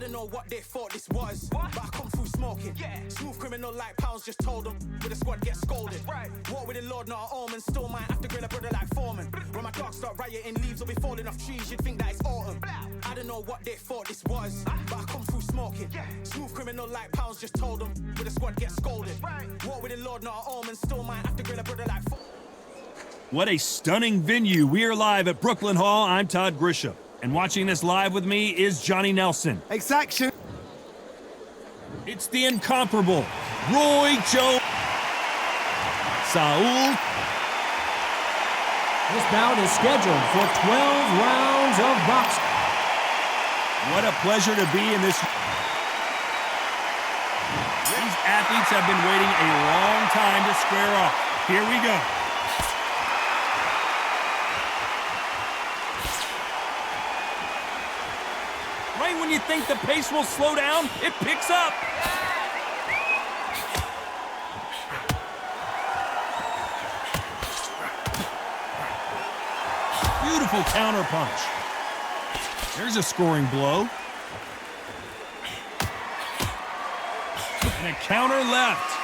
don't know what they thought this was, but I come through smoking. Smooth criminal like pounds, just told them. With the squad get scolded. Walk with the Lord, not an omen. Still might have to grill a brother like Foreman. When my dogs start rioting, leaves will be falling off trees. You'd think that it's autumn. I don't know what they thought this was, but I come through smoking. Smooth criminal like pounds, just told them. With the squad get scolded. Walk with the Lord, not an omen. Still might have to grill a brother like Foreman. What a stunning venue. We are live at Brooklyn Hall. I'm Todd Grisham. And watching this live with me is Johnny Nelson. Exaction. It's the incomparable Roy Jones. Saúl. This bout is scheduled for 12 rounds of boxing. What a pleasure to be in this. These athletes have been waiting a long time to square off. Here we go. Right when you think the pace will slow down, it picks up. Beautiful counter punch. There's a scoring blow. And a counter left.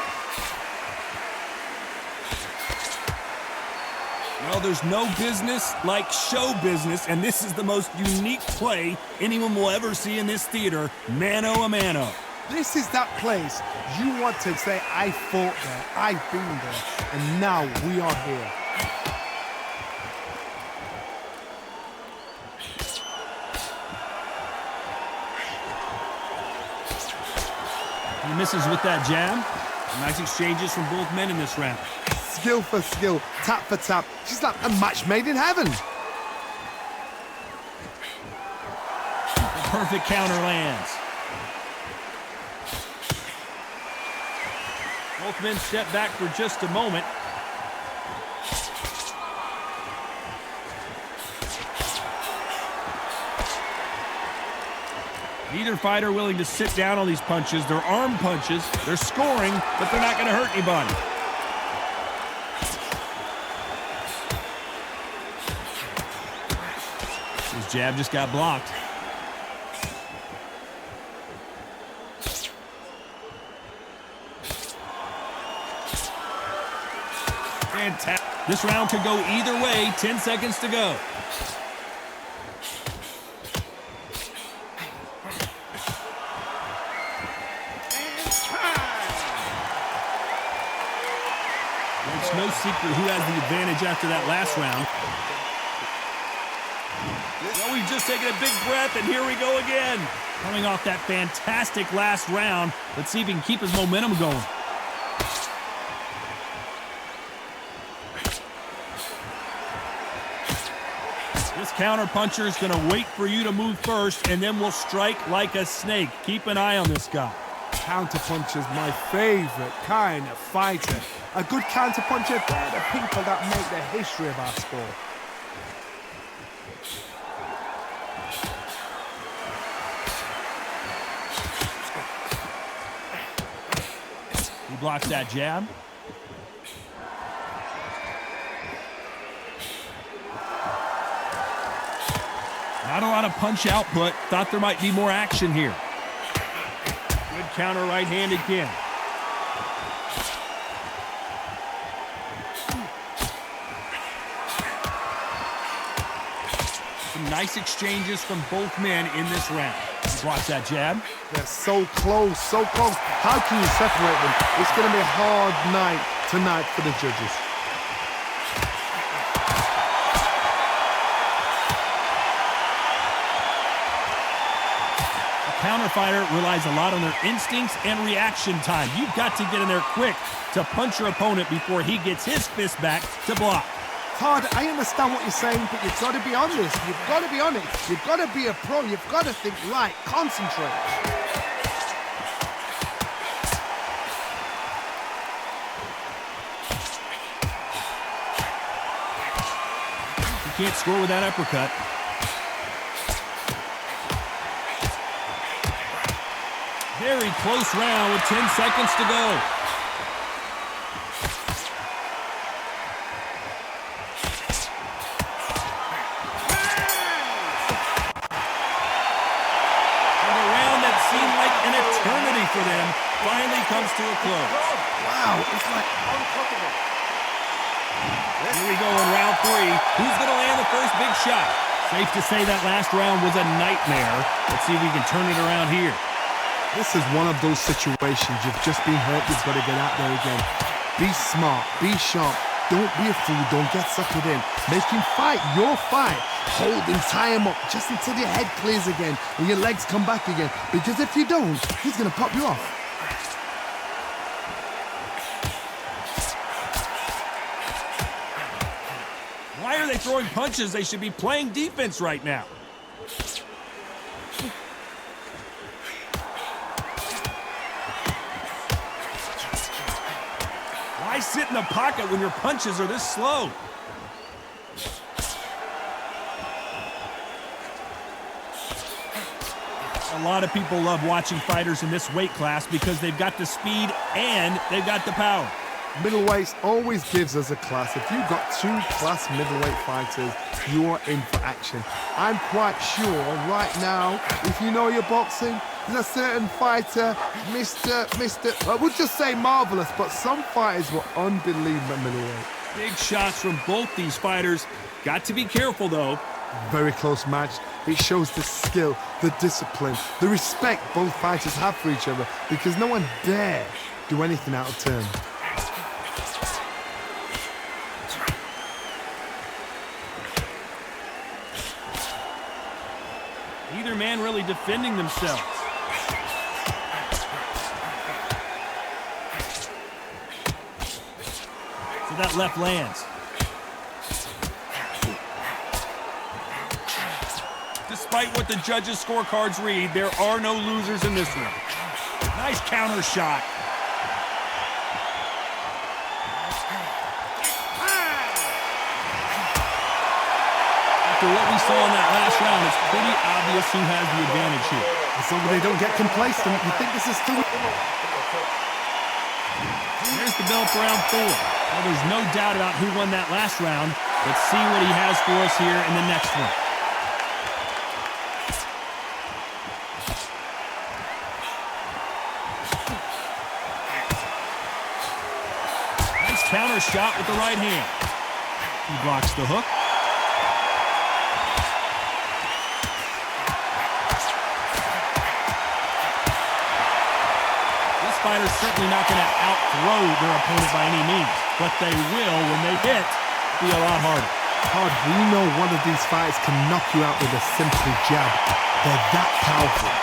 Well, there's no business like show business, and this is the most unique play anyone will ever see in this theater, mano a mano. This is that place you want to say, I fought there, I've been there, and now we are here. He misses with that jab. Nice exchanges from both men in this round. Skill for skill, tap for tap. She's like a match made in heaven. The perfect counter lands. Both men step back for just a moment. Neither fighter willing to sit down on these punches. They're arm punches. They're scoring, but they're not going to hurt anybody. His jab just got blocked. Fantastic. This round could go either way. 10 seconds to go. It's no secret who has the advantage after that last round. Well, we've just taken a big breath, and here we go again. Coming off that fantastic last round, let's see if he can keep his momentum going. This counter-puncher is going to wait for you to move first, and then will strike like a snake. Keep an eye on this guy. Counter-puncher's my favorite kind of fighter. A good counter-puncher, they're the people that make the history of our sport. He blocks that jab. Not a lot of punch output. Thought there might be more action here. Good counter right hand again. Some nice exchanges from both men in this round. Watch that jab. They're so close, so close. How can you separate them? It's going to be a hard night tonight for the judges. A counter fighter relies a lot on their instincts and reaction time. You've got to get in there quick to punch your opponent before he gets his fist back to block. Todd, I understand what you're saying, but you've got to be honest. You've got to be honest. You've got to be a pro. You've got to think right. Concentrate. You can't score with that uppercut. Very close round with 10 seconds to go. for them finally comes to a close. Wow, it's like... Here we go in round 3. Who's going to land the first big shot? Safe to say that last round was a nightmare. Let's see if we can turn it around here. This is one of those situations. You've just been hurt. You've got to get out there again. Be smart. Be sharp. Don't be a fool. Don't get suckered in. Make him fight your fight. Hold him, tie him up just until your head clears again and your legs come back again. Because if you don't, he's going to pop you off. Why are they throwing punches? They should be playing defense right now. Why sit in the pocket when your punches are this slow? A lot of people love watching fighters in this weight class because they've got the speed and they've got the power. Middleweights always gives us a class. If you've got 2 class middleweight fighters, you are in for action. I'm quite sure right now, if you know your boxing, there's a certain fighter, I would just say marvelous, but some fighters were unbelievable at middleweight. Big shots from both these fighters. Got to be careful, though. Very close match. It shows the skill, the discipline, the respect both fighters have for each other, because no one dare do anything out of turn. Neither man really defending themselves. So that left lands. Despite what the judges' scorecards read, there are no losers in this one. Nice counter shot. After what we saw in that last round, it's pretty obvious who has the advantage here. As long as they don't get complacent, you think this is too... Here's the bell for round 4. Well, there's no doubt about who won that last round. Let's see what he has for us here in the next one. Nice counter shot with the right hand. He blocks the hook. Fighters certainly not going to out-throw their opponent by any means, but they will, when they hit, be a lot harder. We know one of these fighters can knock you out with a simple jab. They're that powerful.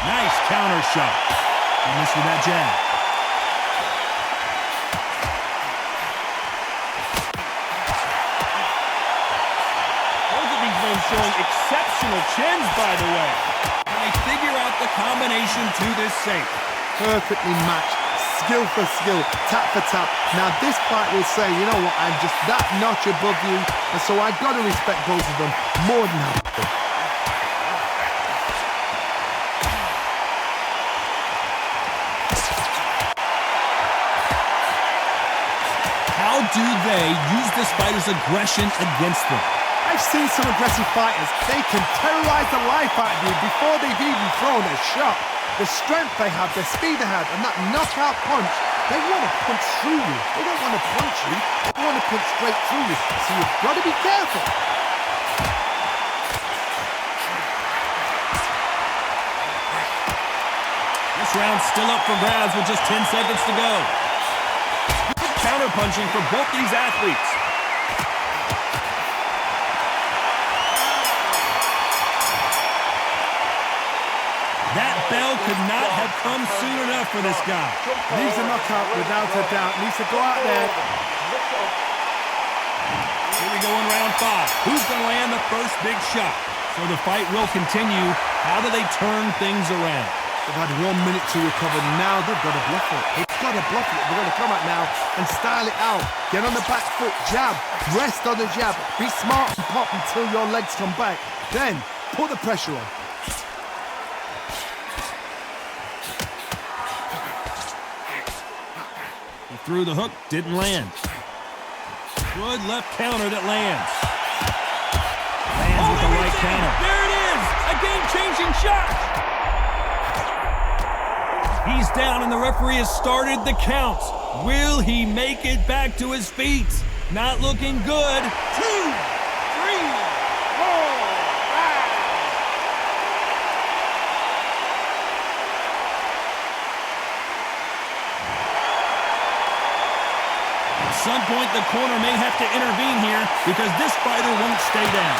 Nice counter shot. He missed with that jab. Showing exceptional chins, by the way. And they figure out the combination to this safe. Perfectly matched, skill for skill, tap for tap. Now this fight will say, you know what, I'm just that notch above you, and so I've got to respect both of them more than happy. How do they use this fighter's aggression against them? I've seen some aggressive fighters. They can terrorize the life out of you before they've even thrown a shot. The strength they have, the speed they have, and that knockout punch, they want to punch through you. They don't want to punch you. They want to punch straight through you. So you've got to be careful. This round's still up for grabs with just 10 seconds to go. Good counter punching for both these athletes. That bell could not have come soon enough for this guy. Needs a knockout without a doubt. Needs to go out there. Here we go in round 5. Who's going to land the first big shot? So the fight will continue. How do they turn things around? They've had 1 minute to recover. Now they've got to bluff it. They've got to bluff it. They're going to come out now and style it out. Get on the back foot, jab, rest on the jab. Be smart and pop until your legs come back. Then put the pressure on. Threw the hook, didn't land. Good left counter that lands. Lands with the right counter. There it is! A game-changing shot! He's down and the referee has started the count. Will he make it back to his feet? Not looking good. 2, 3, 4, 5. At some point, the corner may have to intervene here because this fighter won't stay down.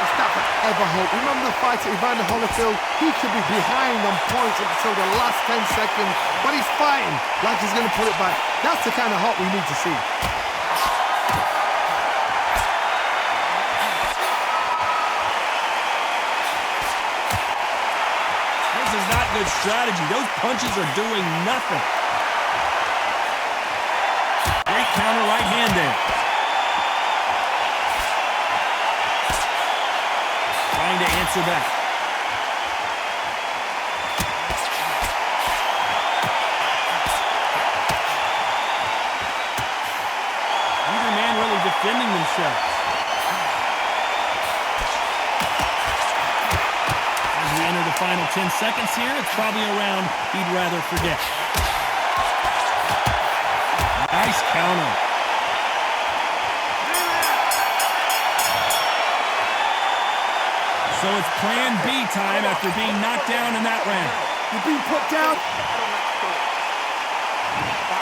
It's not ever hope. Remember the fight at Evander Holyfield? He could be behind on points until the last 10 seconds, but he's fighting like he's going to put it back. That's the kind of hope we need to see. This is not good strategy. Those punches are doing nothing. Great counter right hand there. Trying to answer back. Neither man really defending themselves. As we enter the final 10 seconds here, it's probably a round he'd rather forget. Nice counter. So it's plan B time after being knocked down in that round. You're being put down.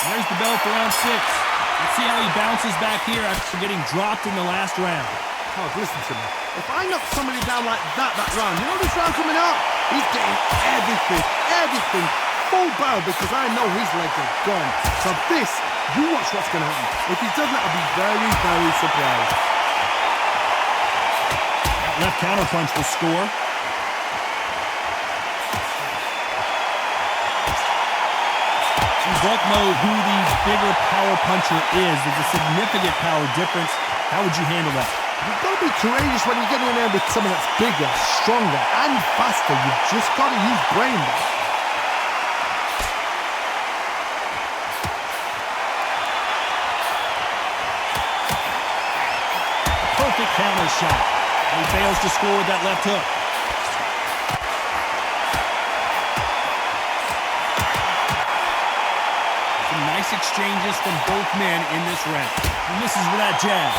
There's the bell for round 6. Let's see how he bounces back here after getting dropped in the last round. Oh, listen to me. If I knock somebody down like that round, you know this round coming up? He's getting everything full barrel because I know his legs are gone. So this, you watch what's going to happen. If he doesn't, I'll be very, very surprised. Left counter punch will score. We both know who the bigger power puncher is. There's a significant power difference. How would you handle that? You've got to be courageous when you get in there with someone that's bigger, stronger, and faster. You've just got to use brain. Perfect counter shot. He fails to score with that left hook. Some nice exchanges from both men in this round. He misses with that jab.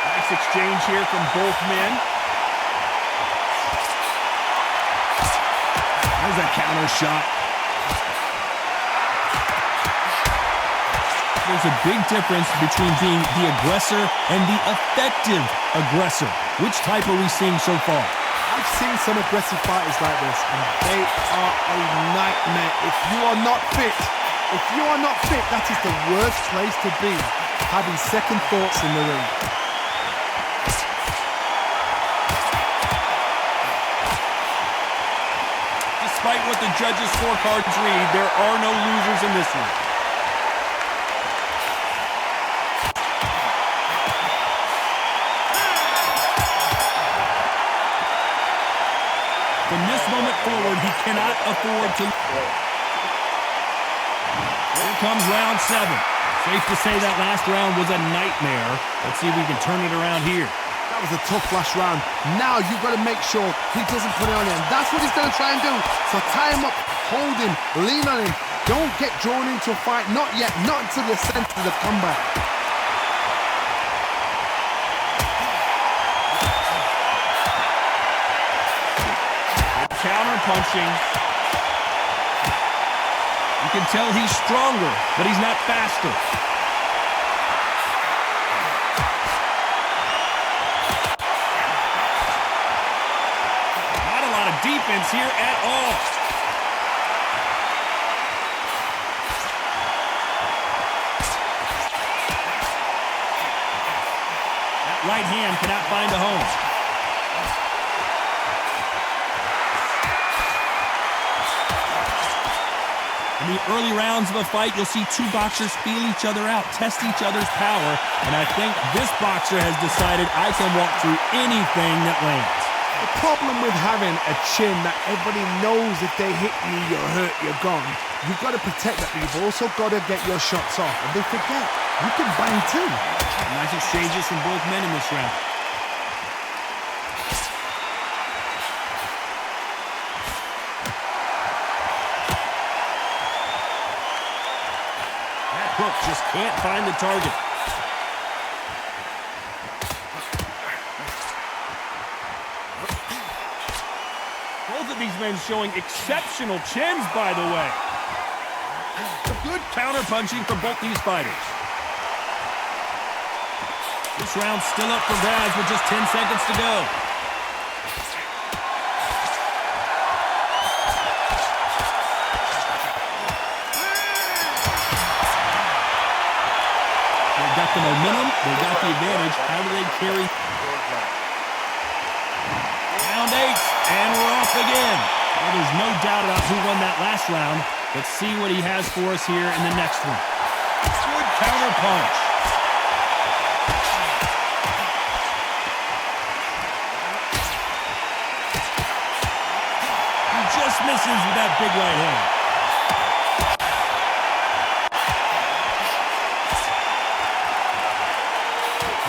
Nice exchange here from both men. There's a counter shot. There's a big difference between being the aggressor and the effective aggressor. Which type are we seeing so far? I've seen some aggressive fighters like this, and they are a nightmare. If you are not fit, that is the worst place to be, having second thoughts in the ring. Despite what the judges' scorecards read, there are no losers in this one. From this moment forward, he cannot afford to... Here comes round 7. Safe to say that last round was a nightmare. Let's see if we can turn it around here. That was a tough last round. Now you've got to make sure he doesn't put it on him. That's what he's going to try and do. So tie him up, hold him, lean on him. Don't get drawn into a fight. Not yet. Not until you're sent to the comeback. Counter punching. You can tell he's stronger, but he's not faster. Not a lot of defense here at all. That right hand cannot find a home. In the early rounds of a fight, you'll see two boxers feel each other out, test each other's power, and I think this boxer has decided I can walk through anything that lands. The problem with having a chin that everybody knows if they hit you, you're hurt, you're gone. You've got to protect that, but you've also got to get your shots off. And they forget, you can bang too. Nice exchanges from both men in this round. That hook just can't find the target. Both of these men showing exceptional chins, by the way. Good counter-punching from both these fighters. This round's still up for grabs with just 10 seconds to go. They got the momentum, they got the advantage. How do they carry? Round 8, and we're off again. Well, there's no doubt about who won that last round. Let's see what he has for us here in the next one. Good counter punch. He just misses with that big right hand.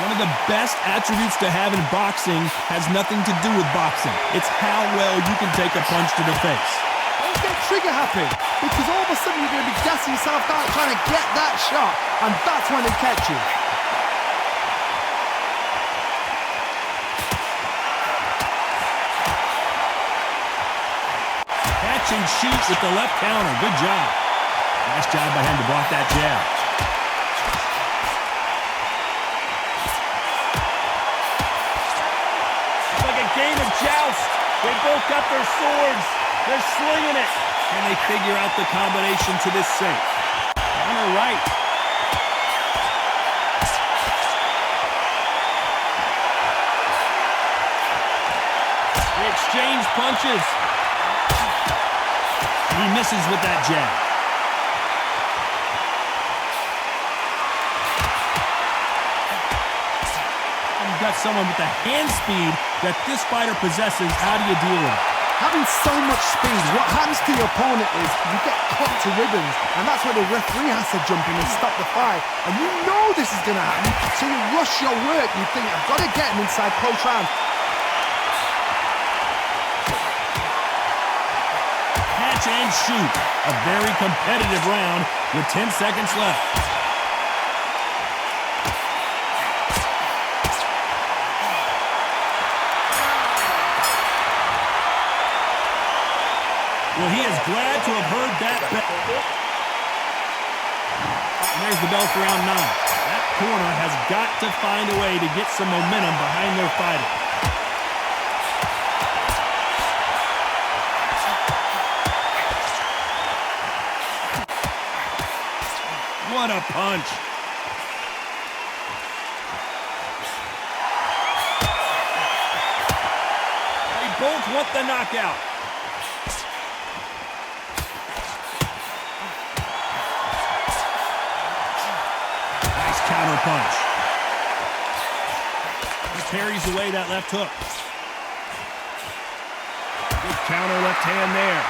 One of the best attributes to have in boxing has nothing to do with boxing. It's how well you can take a punch to the face. Don't get trigger happy, because all of a sudden you're going to be gassing yourself out trying to get that shot, and that's when they catch you. Catch and shoot with the left counter. Good job. Nice job by him to block that jab. Game of joust. They both got their swords. They're slinging it. And they figure out the combination to this sink. Counter right. They exchange punches. He misses with that jab. Got someone with the hand speed that this fighter possesses. How do you deal with it? Having so much speed, what happens to your opponent is you get cut to ribbons, and that's where the referee has to jump in and stop the fight. And you know this is going to happen, so you rush your work. You think, I've got to get him inside close round. Catch and shoot. A very competitive round with 10 seconds left. Well, he is glad to have heard that bell. And there's the bell for round 9. That corner has got to find a way to get some momentum behind their fighter. What a punch. They both want the knockout. Counter punch. He parries away that left hook. Good counter left hand there.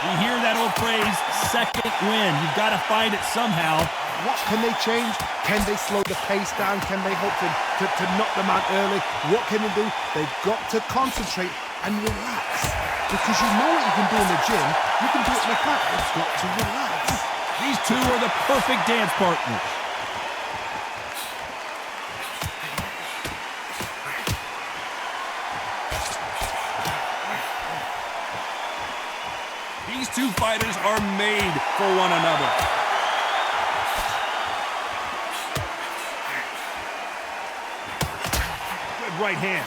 You hear that old phrase, second win. You've got to find it somehow. What can they change? Can they slow the pace down? Can they hope to knock them out early? What can they do? They've got to concentrate and relax. Because you know what you can do in the gym, you can do it in the fight. You've got to relax. These two are the perfect dance partners. These two fighters are made for one another. Good right hand.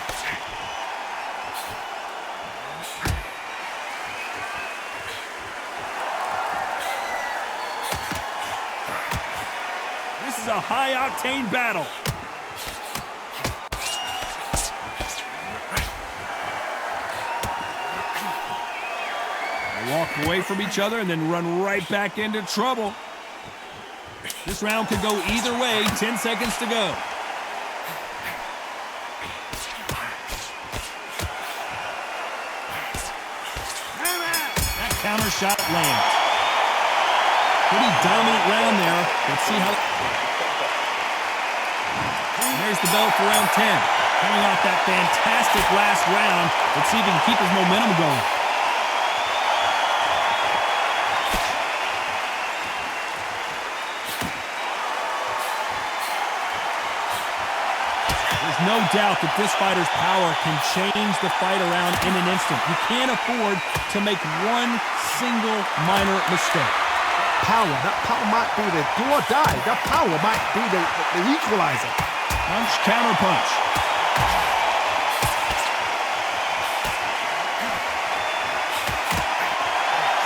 This is a high-octane battle. They walk away from each other and then run right back into trouble. This round could go either way. 10 seconds to go. counter shot lands. Pretty dominant round there. Let's see how... There's the bell for round 10. Coming off that fantastic last round. Let's see if he can keep his momentum going. There's no doubt that this fighter's power can change the fight around in an instant. You can't afford to make one single minor mistake. That power might be the do or die. That power might be the equalizer. Punch, counter punch.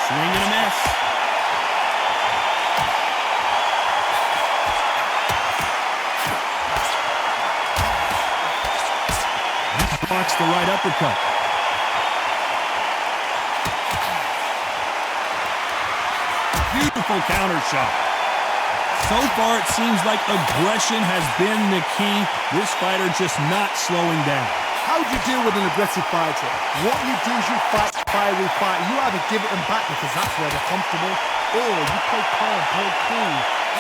Swing and a miss. Blocks the right uppercut. Beautiful counter shot. So far, it seems like aggression has been the key. This fighter just not slowing down. How do you deal with an aggressive fighter? What you do is you fight, fiery fight. You either give it them back because that's where they're comfortable, or you play calm, play cool.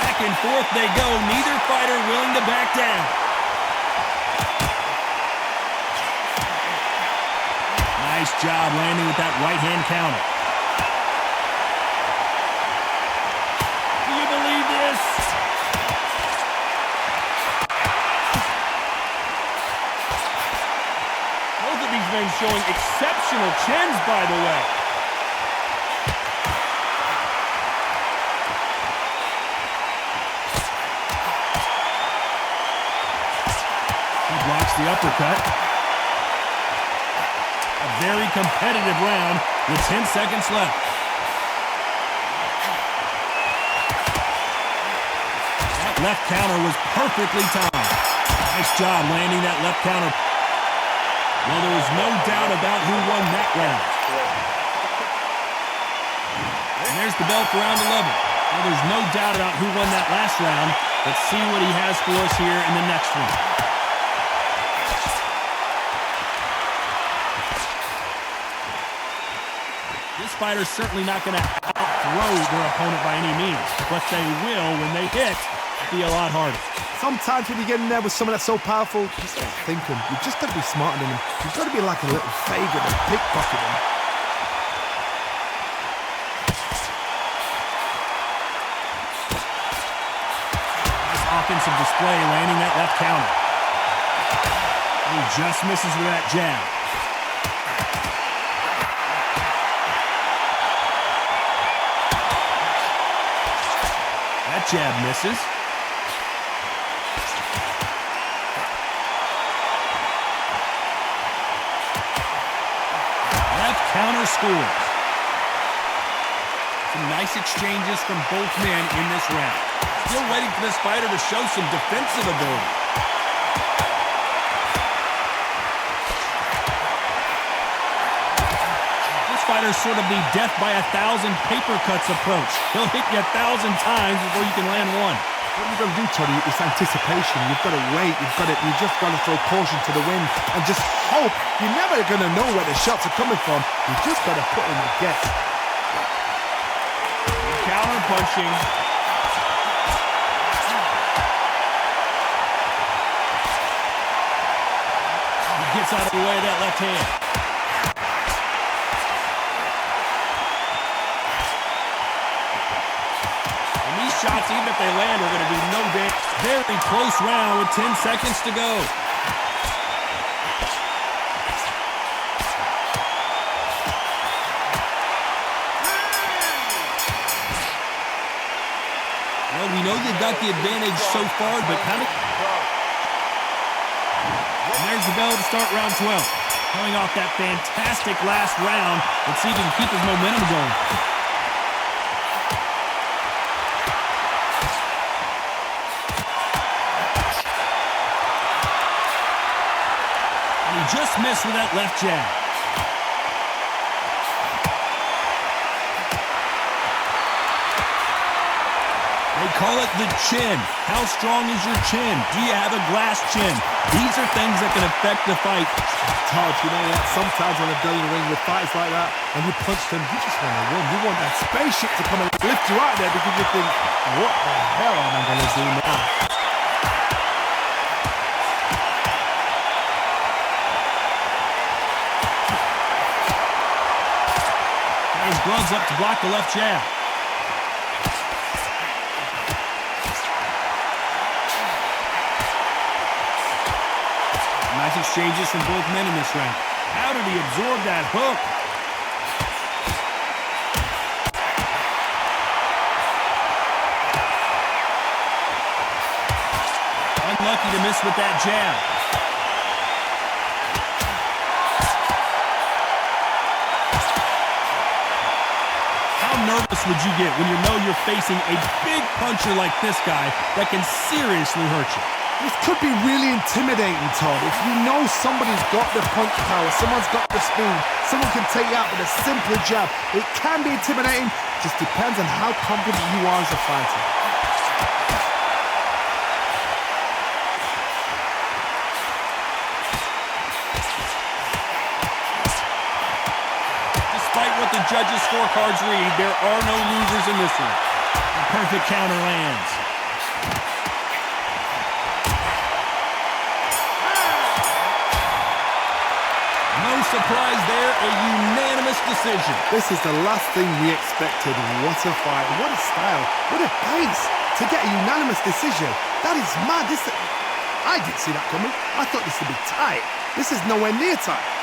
Back and forth they go. Neither fighter willing to back down. Nice job landing with that right-hand counter. Do you believe this? Both of these men showing exceptional chins, by the way. He blocks the uppercut. A very competitive round with 10 seconds left. That left counter was perfectly timed. Nice job landing that left counter. Well, there was no doubt about who won that round. And there's the bell for round 11. Well, there's no doubt about who won that last round. Let's see what he has for us here in the next one. This fighter's certainly not going to outthrow their opponent by any means, but they will, when they hit, be a lot harder. Sometimes when you get in there with someone that's so powerful, you start thinking, you've just got to be smarter than him. You've got to be like a little faggot and pickpocket him. Nice offensive display, landing that left counter. He just misses with that jab. That jab misses. Left counter scores. Some nice exchanges from both men in this round. Still waiting for this fighter to show some defensive ability. Fighter's sort of the death by 1,000 paper cuts approach. He'll hit you 1,000 times before you can land one. What you've got to do, Tony, is anticipation. You've got to wait. You just got to throw caution to the wind and just hope. You're never going to know where the shots are coming from. You just got to put in the guess. Counter punching. He gets out of the way of that left hand. Shots, even if they land, are going to do no damage. Very close round with 10 seconds to go. Well, we know they've got the advantage so far, but kind of... And there's the bell to start round 12. Coming off that fantastic last round, let's see if he can keep his momentum going. Just missed with that left jab. They call it the chin. How strong is your chin? Do you have a glass chin? These are things that can affect the fight. Todd, you know what? Sometimes when they're in the ring with fights like that, and you punch them, you just want to win. You want that spaceship to come and lift you out there because you think, what the hell am I going to do now? Got his gloves up to block the left jab. Nice exchanges from both men in this round. How did he absorb that hook? Unlucky to miss with that jab. How nervous would you get when you know you're facing a big puncher like this guy that can seriously hurt you? This could be really intimidating, Todd. If you know somebody's got the punch power, someone's got the speed, someone can take you out with a simple jab, it can be intimidating. Just depends on how confident you are as a fighter. Despite what the judges' scorecards read, there are no losers in this one. A perfect counter lands. No surprise there, a unanimous decision. This is the last thing we expected. What a fight, what a style, what a pace to get a unanimous decision. That is mad. I didn't see that coming. I thought this would be tight. This is nowhere near tight.